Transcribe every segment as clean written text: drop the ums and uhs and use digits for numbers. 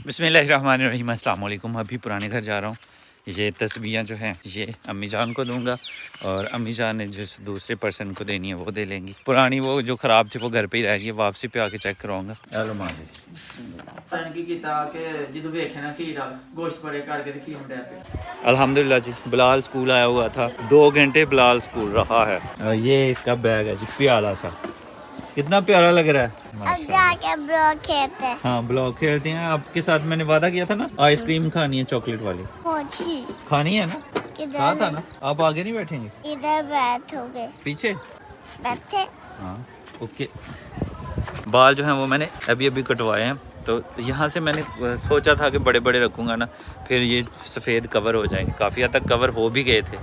बिस्मिल्लाहिर्रहमानिर्रहीम। अस्सलाम वालेकुम। अभी पुराने घर जा रहा हूँ। ये तस्बीहें जो हैं ये अम्मी जान को दूंगा और अम्मी जान ने जिस दूसरे पर्सन को देनी है वो दे लेंगी। पुरानी वो जो ख़राब थी वो घर पे ही रह गई, वापसी पे आके चेक करवाऊंगा। हेलो माँ जी अल्हम्दुलिल्लाह जी। बिलाल स्कूल आया हुआ था, 2 घंटे बिलाल स्कूल रहा है। ये इसका बैग है जी, प्याला सा, कितना प्यारा लग रहा है। अब जाके ब्लॉक खेलते हैं। हाँ ब्लॉक खेलते हैं। आपके साथ मैंने वादा किया था ना, आइसक्रीम खानी है चॉकलेट वाली, खानी है ना, कहा था ना। आप आगे नहीं बैठेंगे, इधर बैठोगे, पीछे बैठे। हाँ ओके। बाल जो हैं वो मैंने अभी अभी कटवाए हैं, तो यहाँ से मैंने सोचा था कि बड़े बड़े रखूँगा ना, फिर ये सफ़ेद कवर हो जाएंगे। काफ़ी हद तक कवर हो भी गए थे,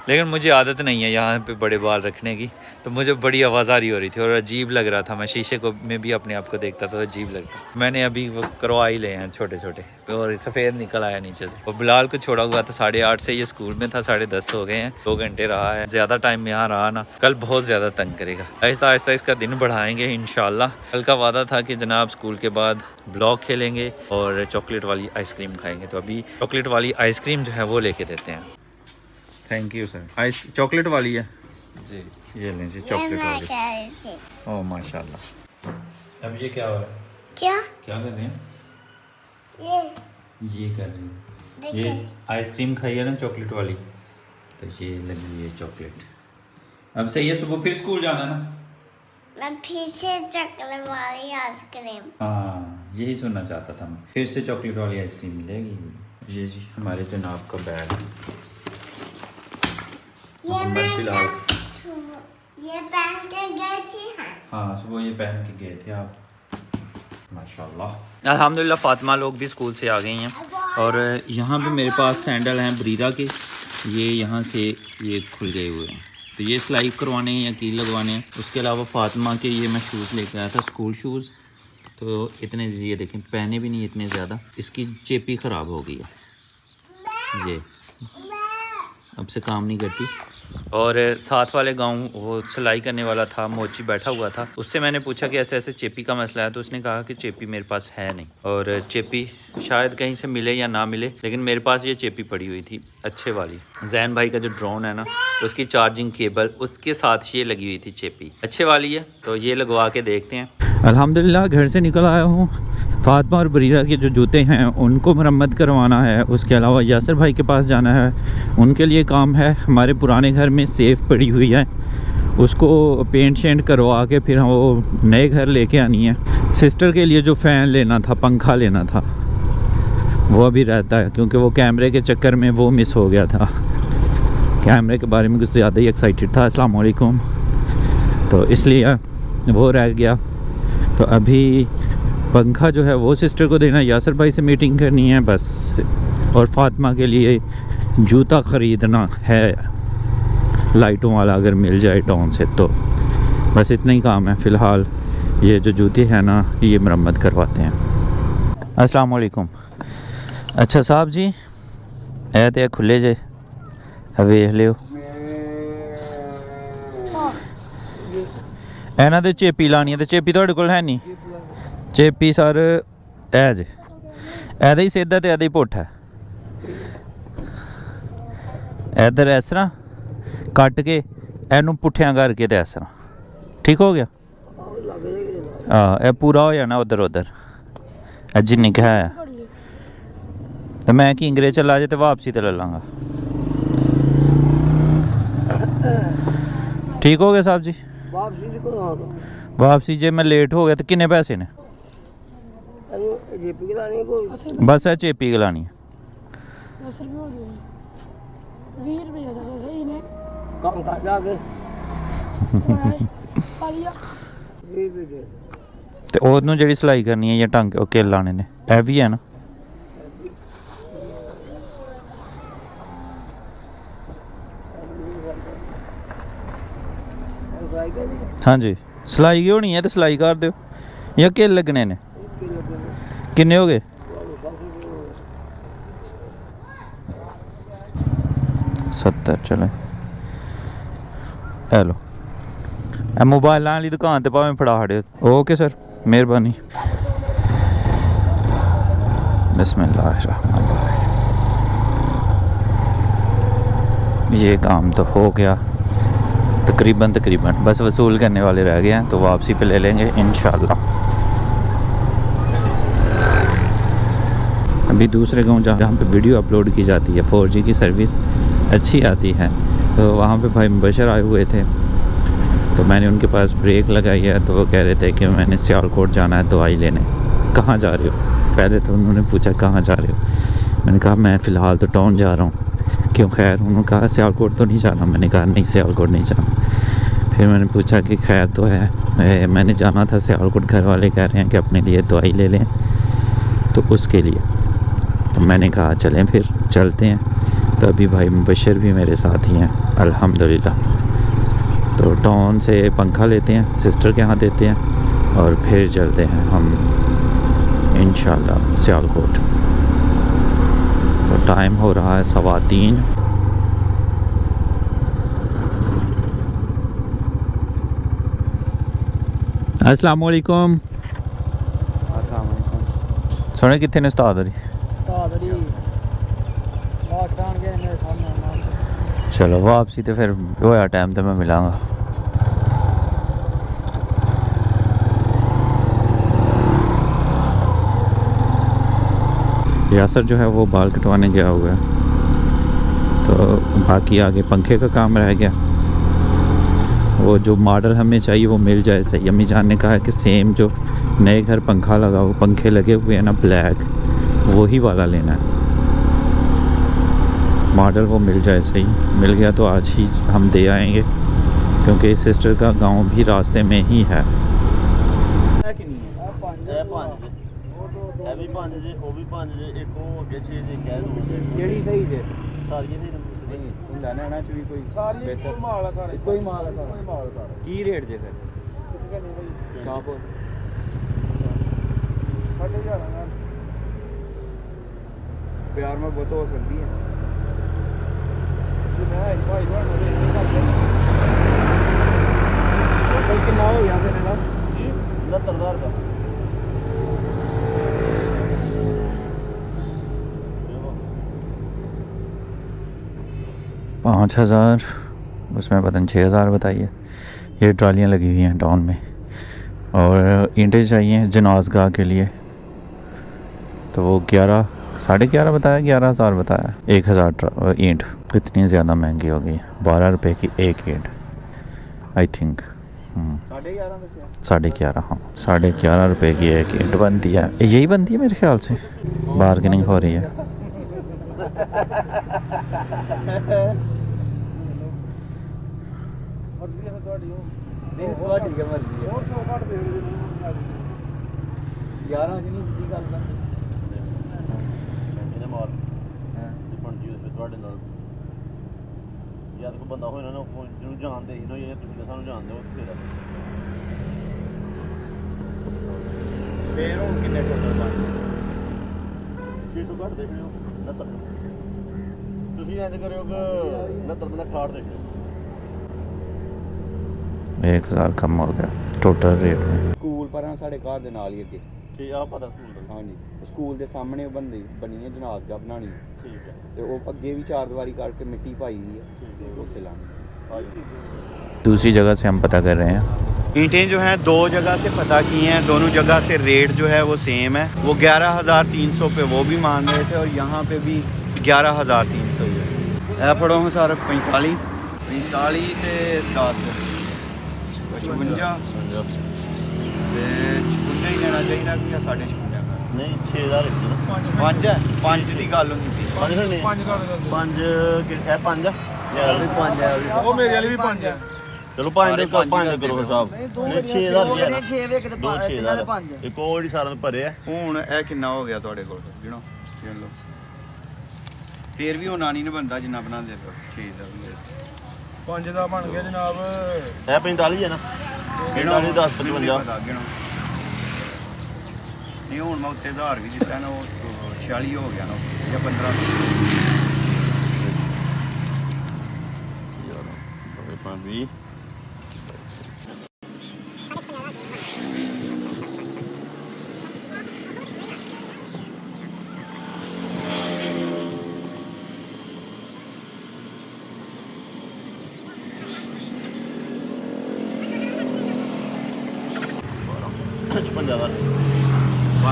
लेकिन मुझे आदत नहीं है यहाँ पे बड़े बाल रखने की, तो मुझे बड़ी आवाज़ारी हो रही थी और अजीब लग रहा था। मैं शीशे को में भी अपने आप को देखता था, अजीब लगता। मैंने अभी वो करवा ही ले हैं छोटे छोटे, और सफ़ेद निकल आया नीचे से। और बिलाल को छोड़ा हुआ था 8:30 से, ये स्कूल में था, 10:30 हो गए हैं। 2 घंटे रहा है, ज़्यादा टाइम यहाँ रहा ना, कल बहुत ज़्यादा तंग करेगा। आहिस्ता आहिस्ता इसका दिन बढ़ाएंगे इंशाल्लाह। कल का वादा था कि जनाब स्कूल के बाद ब्लॉक खेलेंगे और चॉकलेट वाली आइसक्रीम खाएंगे, तो अभी चॉकलेट वाली आइसक्रीम जो है वो लेके देते हैं। Thank you sir. Ice chocolate वाली है जी, ये लें जी चॉकलेट वाली। ओह माशाल्लाह। अब ये क्या हो रहा है, क्या कर रहे हैं, ये कर रहे हैं, ये आइसक्रीम खाई है ना चॉकलेट वाली, तो ये लगी है चॉकलेट। अब सही है, सुबह फिर स्कूल जाना ना, मैं फिर से चॉकलेट वाली आइसक्रीम। हाँ यही सुनना चाहता था मैं, फिर से चॉकलेट वाली आइसक्रीम मिलेगी। ये जी हमारे जनाब का बैग, ये पहन के गए थे। हाँ सुबह ये पहन के गए थे आप, माशाल्लाह। अल्हम्दुलिल्लाह फातिमा लोग भी स्कूल से आ गई हैं, और यहाँ पे मेरे पास सैंडल हैं ब्रीरा के, ये यहाँ से ये खुल गए हुए हैं, तो ये सिलाई करवाने हैं या कील लगवाने हैं। उसके अलावा फातिमा के ये मैं शूज़ लेकर आया था, स्कूल शूज़, तो इतने ये देखें पहने भी नहीं इतने ज़्यादा, इसकी चेपी ख़राब हो गई है, ये अब से काम नहीं करती। और साथ वाले गांव वो सिलाई करने वाला था, मोची बैठा हुआ था, उससे मैंने पूछा कि ऐसे ऐसे चेपी का मसला है, तो उसने कहा कि चेपी मेरे पास है नहीं, और चेपी शायद कहीं से मिले या ना मिले, लेकिन मेरे पास ये चेपी पड़ी हुई थी अच्छे वाली। जैन भाई का जो ड्रोन है ना, उसकी चार्जिंग केबल उसके साथ ये लगी हुई थी, चेपी अच्छे वाली है, तो ये लगवा के देखते हैं। अल्हम्दुलिल्लाह घर से निकल आया हूँ। फातिमा और बरीरा के जो जूते हैं उनको मरम्मत करवाना है, उसके अलावा यासर भाई के पास जाना है, उनके लिए काम है। हमारे पुराने घर में सेफ पड़ी हुई है, उसको पेंट शेंट करवा के फिर वो नए घर लेके आनी है। सिस्टर के लिए जो फ़ैन लेना था, पंखा लेना था, वो अभी रहता है, क्योंकि वो कैमरे के चक्कर में वो मिस हो गया था। कैमरे के बारे में कुछ ज़्यादा ही एक्साइटेड था, अस्सलाम वालेकुम, तो इसलिए वो रह गया। तो अभी पंखा जो है वो सिस्टर को देना, यासर भाई से मीटिंग करनी है बस, और फातिमा के लिए जूता ख़रीदना है लाइटों वाला, अगर मिल जाए टाउन से, तो बस इतना ही काम है फ़िलहाल। ये जो जूते हैं ना, ये मरम्मत करवाते हैं। अस्सलाम वालेकुम। अच्छा साहब जी, ऐ ते खुले जे वेख लियो, ਇਹਨਾਂ ਦੇ चेपी लानी है, तो चेपी ਤੁਹਾਡੇ ਕੋਲ है नहीं? चेपी सर है जे, ਇਹਦਾ ਹੀ ਸਿੱਧਾ ਤੇ ਇਹਦਾ ਹੀ ਪੁੱਠਾ, इधर इस तरह ਕੱਟ ਕੇ ਇਹਨੂੰ ਪੁੱਠਿਆਂ ਕਰਕੇ ਤੇ ਇਸ ਤਰ੍ਹਾਂ ठीक हो गया। हाँ ये पूरा हो जाना उधर उधर जिन्नी क्या है, तो मैं कि अंग्रेज चला जाए तो वापसी तो ले लाँगा। ठीक हो गया साहब जी। वापसी जे मैं लेट हो गया तो किन्ने पैसे ने? बस है चेपी गलानी है। ते ओनू जेह्ड़ी सिलाई करनी है या ढंग ओह किल लाने ने, ऐ भी है ना? हाँ जी सिलाई की होनी है तो सिलाई कर दो, या किल लगने ने? किन्ने हो गए? 70। चलो हेलो, मोबाइल वाली दुकान ते भावें फड़ा खड़े। ओके सर, मेहरबानी। बिस्मिल्लाहिर्रहमानिर्रहीम। ये काम तो हो गया तकरीबन, बस वसूल करने वाले रह गए हैं, तो वापसी पे ले लेंगे इंशाल्लाह। अभी दूसरे गांव जहाँ पे वीडियो अपलोड की जाती है 4G की सर्विस अच्छी आती है, तो वहाँ पे भाई मुबशर आए हुए थे, तो मैंने उनके पास ब्रेक लगाई है, तो वो कह रहे थे कि मैंने सियालकोट जाना है दवाई लेने। कहाँ जा रहे हो? पहले तो उन्होंने पूछा कहाँ जा रहे हो, मैंने कहा मैं फ़िलहाल तो टाउन जा रहा हूँ। क्यों? खैर उन्होंने कहा सियालकोट तो नहीं जाना। मैंने कहा नहीं सियालकोट नहीं जाना। फिर मैंने पूछा कि खैर तो है, मैंने जाना था सियालकोट, घर वाले कह रहे हैं कि अपने लिए दवाई ले लें, तो उसके लिए तो मैंने कहा चलें फिर चलते हैं। तो अभी भाई मुबशर भी मेरे साथ ही हैं अल्हम्दुलिल्लाह। तो टाउन से पंखा लेते हैं, सिस्टर के यहाँ देते हैं, और फिर चलते हैं हम इंशाल्लाह सियालकोट। तो टाइम हो रहा है 3:15। अस्सलाम वालेकुम। सोने कितने ने उस्ताद होरी? चलो वापसी तो फिर होया टाइम तो मैं मिलांगा। यासर जो है वो बाल कटवाने गया हुआ है, तो बाकी आगे पंखे का काम रह गया। वो जो मॉडल हमें चाहिए वो मिल जाए सही। अम्मी जान ने कहा है कि सेम जो नए घर पंखा लगा हुआ, पंखे लगे हुए हैं ना ब्लैक, वही वाला लेना है। मॉडल वो मिल जाए सही। मिल गया तो आज ही हम दे आएंगे, क्योंकि सिस्टर का गांव भी रास्ते में ही है। की रेट जे फिर शाहपुर 11.5 प्यार में बहुत हो सकती है। कितना हो गया फिर 69,000 का। 5,000 उसमें पता नहीं 6,000 बताइए। ये ट्रालियाँ लगी हुई हैं टाउन में, और ईंटें चाहिए जनाजगाह के लिए, तो वो 11-11.5 बताया, 11,000 बताया। 1,000 ईंट। इतनी ज़्यादा महंगी हो गई है। 12 रुपये की एक ईंट आई थिंक। 11.5 हाँ, 11.5 रुपये की एक ईंट बनती है। यही बनती है मेरे ख्याल से, बार्गेनिंग हो रही है। याद को बंदा होए ना ਜਿਹਨੂੰ ਜਾਣਦੇ ਹੀ ਨਾ ਇਹ ਤੁਸੀਂ ਸਾਨੂੰ ਜਾਣਦੇ ਹੋ ਫਿਰ ਫੇਰ ਹੁਣ ਕਿੰਨੇ ਟੋਟਲ ਬਣ 600 ਘੱਟ ਦੇਖ ਲਿਓ 69 ਤੁਸੀਂ ਇੰਜ ਕਰਿਓ ਕਿ 69 ਦਾ 68 ਦੇਖ ਲਿਓ। 1,000 कम हो गया टोटल रेट में। ਸਕੂਲ ਪਰ ਸਾਡੇ ਘਰ ਦੇ ਨਾਲ ਹੀ ਅੱਗੇ ਠੀਕ ਆ ਪਤਾ ਸਕੂਲ ਦਾ। ਹਾਂਜੀ ਸਕੂਲ ਦੇ ਸਾਹਮਣੇ ਬਣੀ ਹੈ ਜਨਾਜ਼ਗਾਹ ਬਣਾਣੀ। ठीक है, तो वो अगे भी 4 दीवारी काट के मिट्टी पाई हुई है, उत्थे लानी। दूसरी जगह से हम पता कर रहे हैं। ईंटें जो हैं 2 जगह से पता की हैं, दोनों जगह से रेट जो है वो सेम है। वो 11,300 पे वो भी मान रहे थे, और यहाँ पे भी 11,300 ही है। फड़ो हम सारे 45 ते 10 55 ते 56 ही लेना चाहिए ना, कि 56.5 नहीं 6,000 5 है 5 की गल होंगी। 5 है 5 यार भी 5 है, वो मेरे वाली भी 5 है। चलो 5 करो साहब, नहीं 6,000 है 6 वे किते 5 एक और ही सारा भरे है। ਹੁਣ ਇਹ ਕਿੰਨਾ ਹੋ ਗਿਆ ਤੁਹਾਡੇ ਕੋਲ? ਗਿਣੋ ਗਿਣ ਲਓ। ਫੇਰ ਵੀ ਹੋਣਾ ਨਹੀਂ ਨਾ ਬੰਦਾ ਜਿੰਨਾ ਬਣਾਉਂਦੇ ਪਏ 6 ਦਾ ਵੀ 5 ਦਾ ਬਣ ਗਿਆ ਜਨਾਬ। ਇਹ 45 ਹੈ ਨਾ, ਗਿਣੋ 10 55 ਗਿਣੋ। नहीं हूँ मैं उत्ते 1000 भी दिता ना, वो 46 हो गया ना, या 15 भी।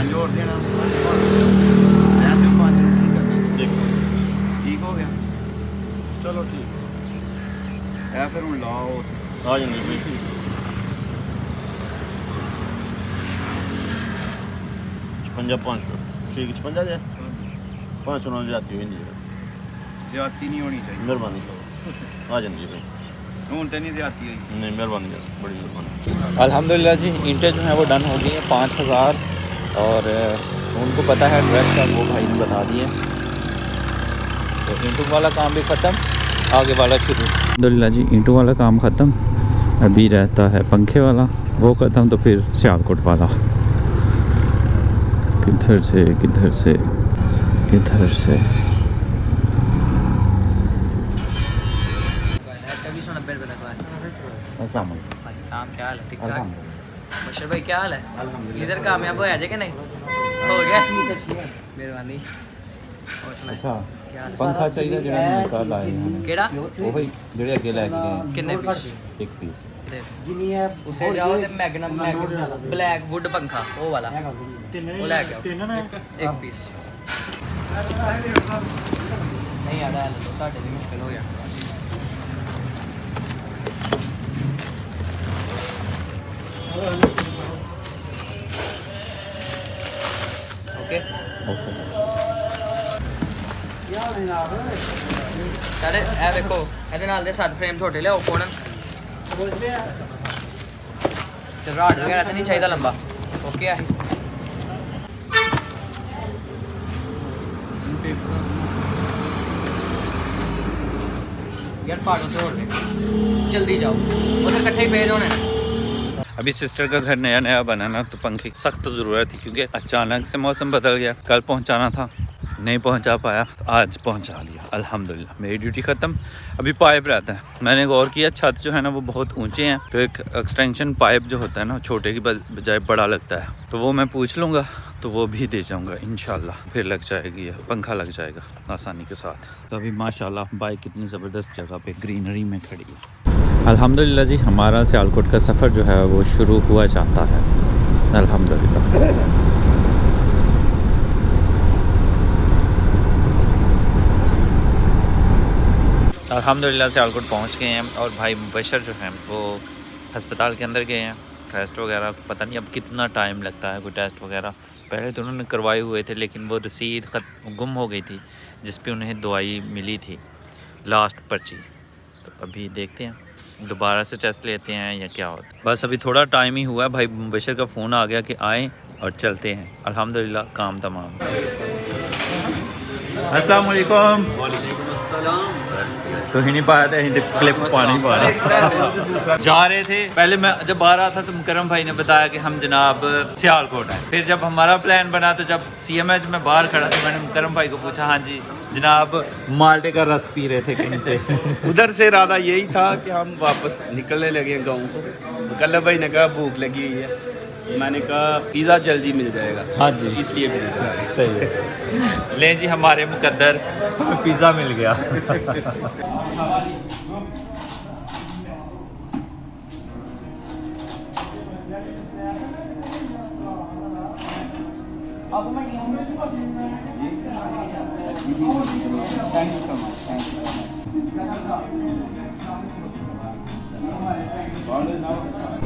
5 और देना रहन दो 5 नहीं करना ठीक हो गया चलो ठीक है फिर हम लाओ आ जाएंगे भाई ठीक 55 ठीक 56 जाए 500 ਨਾਲ ਜਾਤੀ ਹੋਈ ਨਹੀਂ ज्यादती नहीं होनी चाहिए ਮਿਹਰਬਾਨੀ ਕਰੋ आ जाएंगे भाई हूँ तो नहीं ज्यादती हुई नहीं मेहरबानी कर बड़ी मेहरबानी अल्हम्दुलिल्लाह जी ईंटें जो हैं वो डन हो गई हैं 5000 और उनको पता है ड्रेस का वो भाई ने बता दिए तो ईंटों वाला काम भी ख़त्म आगे वाला शुरू अल्हम्दुलिल्लाह जी ईंटों वाला काम ख़त्म अभी रहता है पंखे वाला वो ख़त्म तो फिर सियालकोट वाला किधर से किधर से किधर से अस्सलाम वालेकुम भाई काम क्या हाल है ठीक ठाक बशर भाई क्या हाल है इधर कामयाब होया जे कि नहीं हो गया मेहरबानी और सुना अच्छा क्या हाल है पंखा चाहिए ਜਿਹੜਾ ਮੈਂ ਕੱਲ ਆਏ ਹਨ केड़ा ਉਹ ਹੀ ਜਿਹੜੇ ਅੱਗੇ ਲੈ ਕੇ ਗਏ किन्ने पीस ਇੱਕ ਪੀਸ ਉੱਤੇ ਜਾਓ ਤੇ ਮੈਗਨਮ ਬਲੈਕ ਵੁੱਡ ਪੰਖਾ ਉਹ ਵਾਲਾ ਉਹ ਲੈ ਕੇ ਆਓ ਇੱਕ ਪੀਸ ਨਹੀਂ ਆੜਾ ਲੈ ਲਓ ਤੁਹਾਡੇ ਲਈ ਮੁਸ਼ਕਿਲ ਹੋ ਗਿਆ ओके ओके ਸਾਰੇ ਇਹ ਵੇਖੋ ਇਹਦੇ ਨਾਲ ਦੇ 7 ਫਰੇਮ ਛੋਟੇ ਲਿਆਓ ਕੋਣ ਤੇ ਰਾਡ ਵਗੈਰਾ ਤਾਂ ਨਹੀਂ ਚਾਹੀਦਾ ਲੰਬਾ ਓਕੇ ਆ यार पागल से हो रहे जल्दी जाओ उधर इकट्ठे ही भेज होने अभी सिस्टर का घर नया नया बना ना तो पंखे की सख्त ज़रूरत थी क्योंकि अचानक से मौसम बदल गया कल पहुंचाना था नहीं पहुंचा पाया तो आज पहुंचा लिया अल्हम्दुलिल्लाह मेरी ड्यूटी ख़त्म अभी पाइप रहता है मैंने गौर किया छत जो है ना वो बहुत ऊंचे हैं तो एक एक्सटेंशन पाइप जो होता है ना छोटे की बजाय बड़ा लगता है तो वो मैं पूछ लूँगा तो वो भी दे जाऊँगा इंशाल्लाह फिर लग जाएगी पंखा लग जाएगा आसानी के साथ तो अभी माशाल्लाह बाइक कितनी ज़बरदस्त जगह पे ग्रीनरी में खड़ी है अल्हम्दुलिल्लाह जी हमारा सियालकोट का सफ़र जो है वो शुरू हुआ जाता है अल्हम्दुलिल्लाह अल्हम्दुलिल्लाह सियालकोट पहुंच गए हैं और भाई मुबशर जो हैं वो अस्पताल के अंदर गए हैं टेस्ट वगैरह पता नहीं अब कितना टाइम लगता है कोई टेस्ट वगैरह पहले तो उन्होंने करवाए हुए थे लेकिन वो रसीद गुम हो गई थी जिस पे उन्हें दवाई मिली थी लास्ट पर्ची तो अभी देखते हैं दोबारा से टेस्ट लेते हैं या क्या होता है बस अभी थोड़ा टाइम ही हुआ है भाई मुबशर का फ़ोन आ गया कि आएँ और चलते हैं अल्हम्दुलिल्लाह काम तमाम अस्सलाम वालेकुम तो ही नहीं पाया था क्लिप पानी पा रहा जा रहे थे पहले मैं जब आ रहा था तो मुकरम भाई ने बताया कि हम जनाब सियालकोट हैं फिर जब हमारा प्लान बना तो जब CMH में बाहर खड़ा था मैंने मुकरम भाई को पूछा हाँ जी जनाब माल्टे का रस पी रहे थे कहीं से उधर से इरादा यही था कि हम वापस निकलने लगे गाँव को कल्ला भाई ने कहा भूख लगी हुई है मैंने कहा पिज़्ज़ा जल्दी मिल जाएगा हाँ जी इसलिए सही है ले जी हमारे मुकद्दर पिज़्ज़ा मिल गया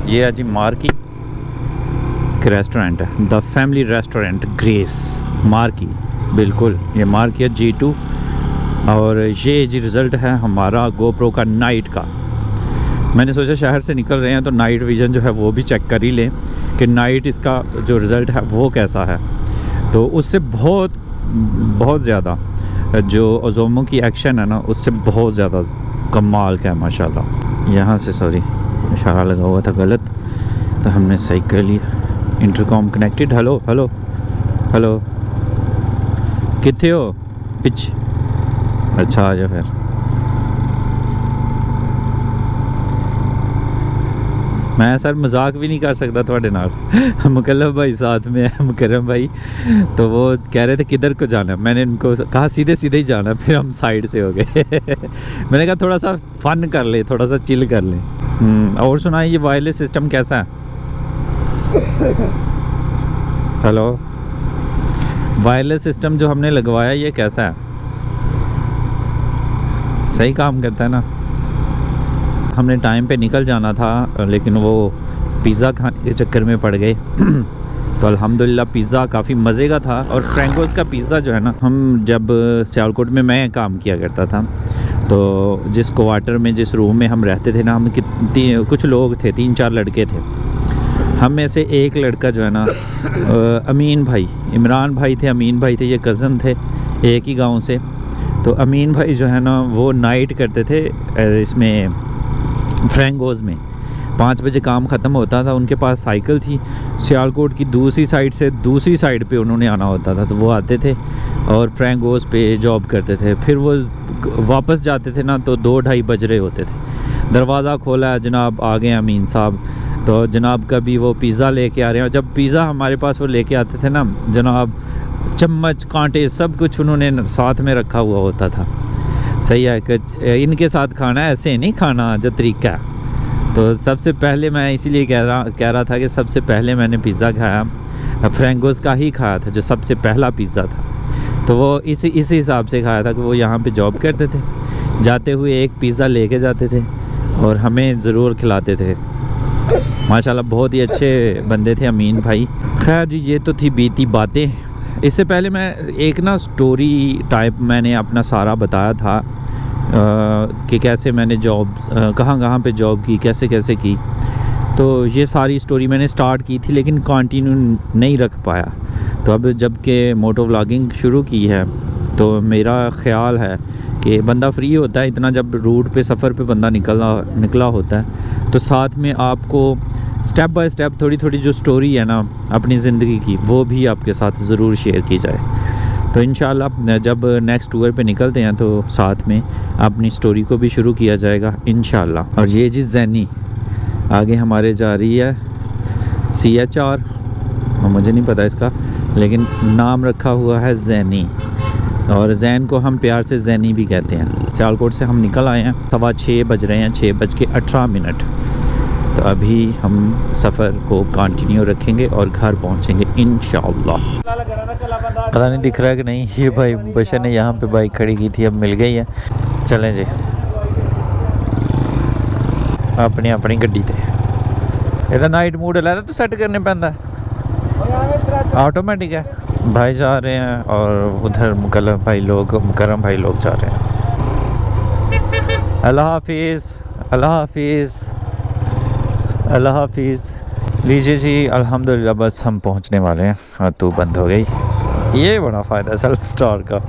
ये है जी मार्की रेस्टोरेंट है the family restaurant grace marquee बिल्कुल ये मार्की है G2 और ये जी रिज़ल्ट है हमारा GoPro का नाइट का मैंने सोचा शहर से निकल रहे हैं तो नाइट विज़न जो है वो भी चेक कर ही लें कि नाइट इसका जो रिज़ल्ट है वो कैसा है तो उससे बहुत ज़्यादा जो ओज़ोमो की एक्शन है ना उससे बहुत ज़्यादा कमाल का है माशाल्लाह यहाँ से सॉरी इशारा लगा हुआ था गलत तो हमने सही कर लिया intercom connected hello hello hello कितने हो पिच अच्छा आ जा फिर मैं सर मजाक भी नहीं कर सकता थोड़े नाल मुकल्लम भाई साथ में है मुकरम भाई तो वो कह रहे थे किधर को जाना मैंने उनको कहा सीधे सीधे ही जाना फिर हम साइड से हो गए मैंने कहा थोड़ा सा फन कर ले थोड़ा सा चिल कर ले और सुनाए ये वायरलेस सिस्टम कैसा है हेलो वायरलेस सिस्टम जो हमने लगवाया ये कैसा है, सही काम करता है ना? हमने टाइम पे निकल जाना था लेकिन वो पिज़्ज़ा खाने के चक्कर में पड़ गए। तो अल्हम्दुलिल्लाह पिज़्ज़ा काफ़ी मज़े का था। और फ्रैंकोस का पिज़्ज़ा जो है ना, हम जब सियालकोट में मैं काम किया करता था तो जिस क्वार्टर में जिस रूम में हम रहते थे ना, हम कुछ लोग थे, 3-4 लड़के थे। हम में से एक लड़का जो है ना अमीन भाई, इमरान भाई थे, अमीन भाई थे, ये कज़न थे एक ही गांव से। तो अमीन भाई जो है ना वो नाइट करते थे इसमें फ्रैंकोस में। 5 बजे काम ख़त्म होता था, उनके पास साइकिल थी, सियालकोट की दूसरी साइड से दूसरी साइड पे उन्होंने आना होता था। तो वो आते थे और फ्रैंकोस पे जॉब करते थे। फिर वो वापस जाते थे ना तो 2-2:30 बज रहे होते थे। दरवाज़ा खोला, जनाब आ गए अमीन साहब। तो जनाब कभी वो पिज़्ज़ा लेके आ रहे हैं, और जब पिज़्ज़ा हमारे पास वो लेके आते थे ना जनाब, चम्मच कांटे सब कुछ उन्होंने साथ में रखा हुआ होता था। सही है कि इनके साथ खाना ऐसे नहीं खाना जो तरीका है। तो सबसे पहले मैं इसीलिए कह रहा था कि सबसे पहले मैंने पिज़्ज़ा खाया फ्रैंकोस का ही खाया था, जो सबसे पहला पिज़्ज़ा था। तो वो इसी हिसाब से खाया था कि वो यहाँ पे जॉब करते थे, जाते हुए एक पिज़्ज़ा लेके जाते थे और हमें ज़रूर खिलाते थे। माशाल्लाह बहुत ही अच्छे बंदे थे अमीन भाई। खैर जी, ये तो थी बीती बातें। इससे पहले मैं एक ना स्टोरी टाइप मैंने अपना सारा बताया था कि कैसे मैंने जॉब कहाँ पे जॉब की, कैसे की। तो ये सारी स्टोरी मैंने स्टार्ट की थी लेकिन कंटिन्यू नहीं रख पाया। तो अब जब के मोटो व्लॉगिंग शुरू की है तो मेरा ख्याल है कि बंदा फ्री होता है इतना, जब रूट पे सफ़र पे बंदा निकला होता है तो साथ में आपको स्टेप बाय स्टेप थोड़ी जो स्टोरी है ना अपनी ज़िंदगी की, वो भी आपके साथ ज़रूर शेयर की जाए। तो इंशाल्लाह जब नेक्स्ट टूर पे निकलते हैं तो साथ में अपनी स्टोरी को भी शुरू किया जाएगा इंशाल्लाह। और ये जी ज़ैनी आगे हमारे जा रही है CH4, मुझे नहीं पता इसका, लेकिन नाम रखा हुआ है ज़ैनी। और जैन को हम प्यार से ज़ैनी भी कहते हैं। सियालकोट से हम निकल आए हैं, 6:15 बज रहे हैं, 6:18। तो अभी हम सफ़र को कंटिन्यू रखेंगे और घर पहुंचेंगे इंशाअल्लाह। पता नहीं दिख रहा है कि नहीं, ये भाई बशर ने यहाँ पे बाइक खड़ी की थी, अब मिल गई है। चलें जी अपनी गड्डी ते। ਇਹਦਾ नाइट मूड है तो सेट करने पैंदा है, ऑटोमेटिक है। भाई जा रहे हैं और उधर मुकरम भाई लोग जा रहे हैं। अल्लाह हाफिज़। लीजिए जी, अल्हम्दुलिल्लाह बस हम पहुंचने वाले हैं। तो बंद हो गई, ये बड़ा फ़ायदा सेल्फ स्टार का।